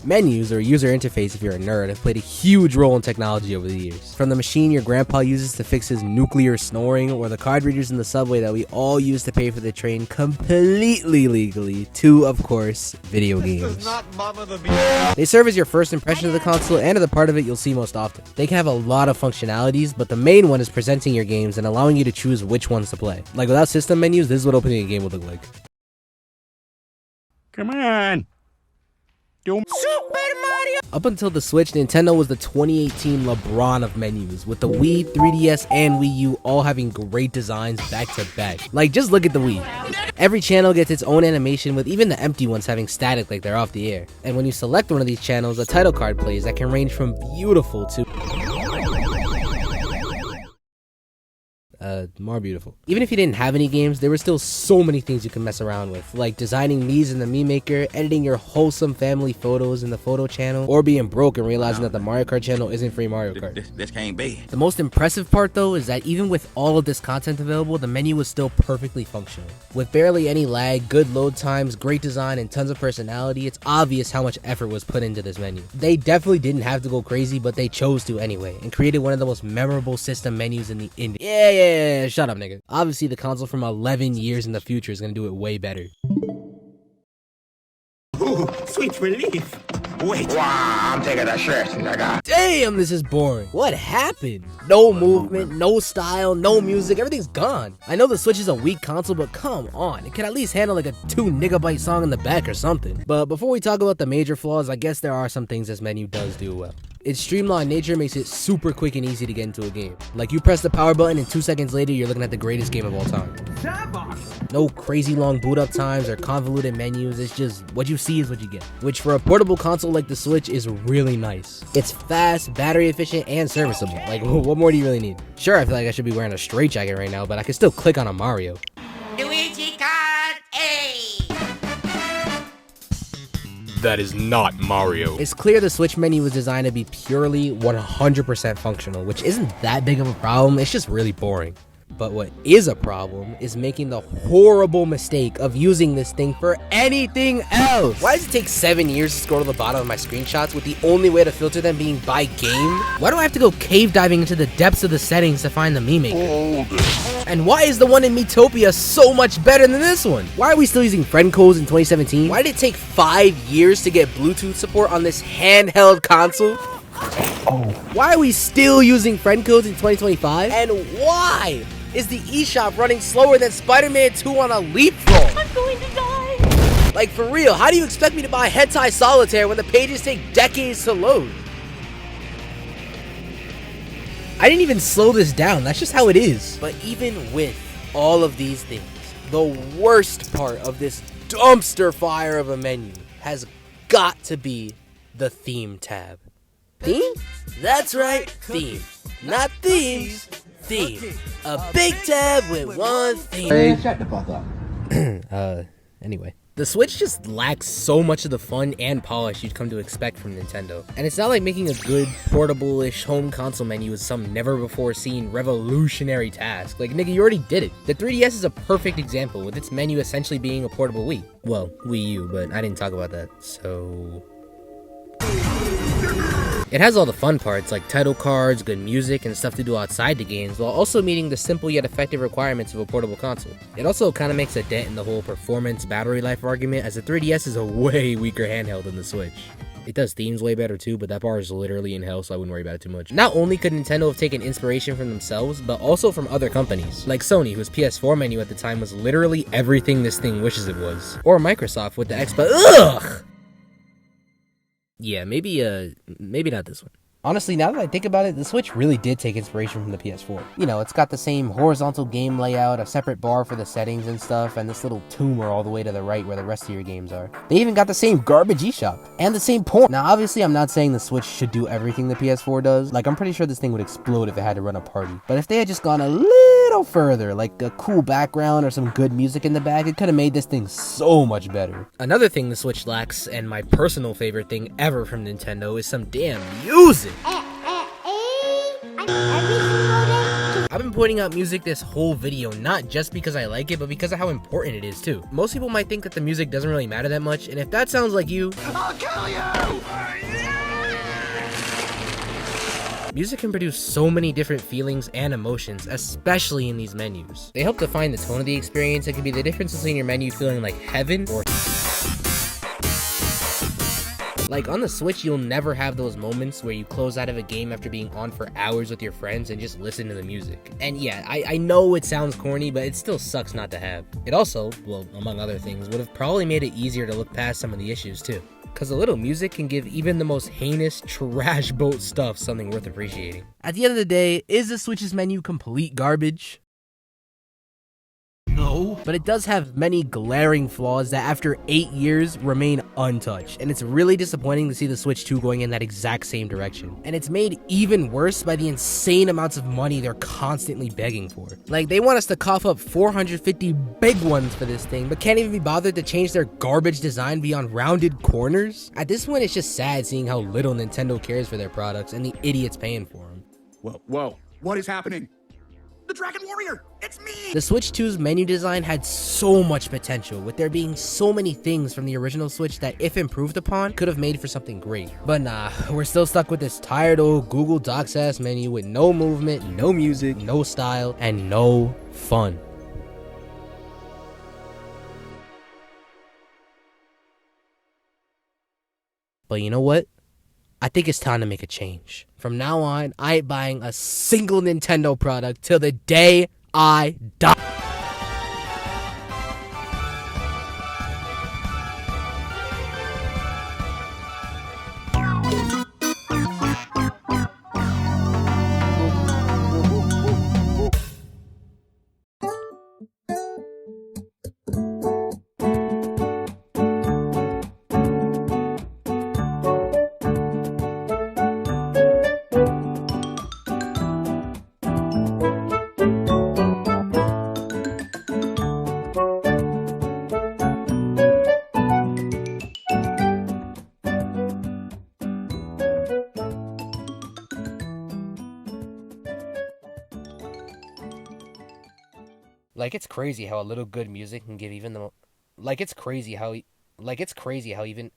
Menus, or user interface if you're a nerd, have played a huge role in technology over the years. From the machine your grandpa uses to fix his nuclear snoring, or the card readers in the subway that we all use to pay for the train completely legally, to, of course, video games. They serve as your first impression of the console and are the part of it you'll see most often. They can have a lot of functionalities, but the main one is presenting your games and allowing you to choose which ones to play. Like without system menus, this is what opening a game would look like. Come on! Super Mario! Up until the Switch, Nintendo was the 2018 LeBron of menus, with the Wii, 3DS, and Wii U all having great designs back to back. Like, just look at the Wii. Every channel gets its own animation, with even the empty ones having static like they're off the air. And when you select one of these channels, a title card plays that can range from beautiful to more beautiful. Even if you didn't have any games, there were still so many things you could mess around with, like designing Mii's in the Mii Maker, editing your wholesome family photos in the photo channel, or being broke and realizing that the Mario Kart channel isn't free Mario Kart. This can't be. The most impressive part though is that even with all of this content available, the menu was still perfectly functional. With barely any lag, good load times, great design, and tons of personality, it's obvious how much effort was put into this menu. They definitely didn't have to go crazy, but they chose to anyway, and created one of the most memorable system menus in the industry. Yeah, shut up, nigga. Obviously, the console from 11 years in the future is gonna do it way better. Ooh, sweet relief. Wait. Wow, I'm taking that shirt. Damn, this is boring. What happened? No movement, no style, no music, everything's gone. I know the Switch is a weak console, but come on. It can at least handle like a 2 MB song in the back or something. But before we talk about the major flaws, I guess there are some things this menu does do well. Its streamlined nature makes it super quick and easy to get into a game. Like, you press the power button and 2 seconds later, you're looking at the greatest game of all time. No crazy long boot up times or convoluted menus, it's just what you see is what you get. Which for a portable console like the Switch is really nice. It's fast, battery efficient, and serviceable. Like, what more do you really need? Sure, I feel like I should be wearing a straitjacket right now, but I can still click on a Mario. Luigi card A. That is not Mario. It's clear the Switch menu was designed to be purely 100% functional, which isn't that big of a problem, it's just really boring. But what is a problem is making the horrible mistake of using this thing for anything else. Why does it take 7 years to scroll to the bottom of my screenshots with the only way to filter them being by game? Why do I have to go cave diving into the depths of the settings to find the Mii Maker? And why is the one in Miitopia so much better than this one? Why are we still using friend codes in 2017? Why did it take 5 years to get Bluetooth support on this handheld console? Why are we still using friend codes in 2025? And why is the eShop running slower than Spider-Man 2 on a leapfrog? I'm going to die. Like, for real, how do you expect me to buy Hentai Solitaire when the pages take decades to load? I didn't even slow this down, that's just how it is. But even with all of these things, the worst part of this dumpster fire of a menu has got to be the theme tab. Theme? That's right, theme. Not themes. Theme. A big tab with one theme. Hey, shut the fuck up. Anyway. The Switch just lacks so much of the fun and polish you'd come to expect from Nintendo. And it's not like making a good, portable-ish home console menu is some never-before-seen revolutionary task. Like, nigga, you already did it. The 3DS is a perfect example, with its menu essentially being a portable Wii. Well, Wii U, but I didn't talk about that, so... It has all the fun parts like title cards, good music, and stuff to do outside the games, while also meeting the simple yet effective requirements of a portable console. It also kind of makes a dent in the whole performance battery life argument, as the 3DS is a way weaker handheld than the Switch. It does themes way better too, but that bar is literally in hell, so I wouldn't worry about it too much. Not only could Nintendo have taken inspiration from themselves, but also from other companies, like Sony, whose PS4 menu at the time was literally everything this thing wishes it was. Or Microsoft with the Xbox. Ugh! Yeah, maybe not this one. Honestly, now that I think about it, the Switch really did take inspiration from the PS4. You know, it's got the same horizontal game layout, a separate bar for the settings and stuff, and this little tuner all the way to the right where the rest of your games are. They even got the same garbage eShop, and the same porn. Now, obviously, I'm not saying the Switch should do everything the PS4 does. Like, I'm pretty sure this thing would explode if it had to run a party. But if they had just gone a little further, like a cool background or some good music in the back, it could have made this thing so much better. Another thing the Switch lacks, and my personal favorite thing ever from Nintendo, is some damn music. I I've been pointing out music this whole video, not just because I like it, but because of how important it is too. Most people might think that the music doesn't really matter that much, and if that sounds like you, I'll kill you! music can produce so many different feelings and emotions, especially in these menus. They help define the tone of the experience. It can be the difference between your menu feeling like heaven or like on the Switch, you'll never have those moments where you close out of a game after being on for hours with your friends and just listen to the music. And yeah, I know it sounds corny, but it still sucks not to have. It also, well, among other things, would have probably made it easier to look past some of the issues too. Cause a little music can give even the most heinous trash boat stuff something worth appreciating. At the end of the day, is the Switch's menu complete garbage? No. But it does have many glaring flaws that after 8 years remain untouched. And it's really disappointing to see the Switch 2 going in that exact same direction. And it's made even worse by the insane amounts of money they're constantly begging for. Like, they want us to cough up 450 big ones for this thing, but can't even be bothered to change their garbage design beyond rounded corners? At this point, it's just sad seeing how little Nintendo cares for their products and the idiots paying for them. Whoa, what is happening? The Dragon Warrior! It's me! The Switch 2's menu design had so much potential, with there being so many things from the original Switch that, if improved upon, could have made for something great. But nah, we're still stuck with this tired old Google Docs ass menu with no movement, no music, no style, and no fun. But you know what? I think it's time to make a change. From now on, I ain't buying a single Nintendo product till the day I die. Like, it's crazy how a little good music can give even the like it's crazy how even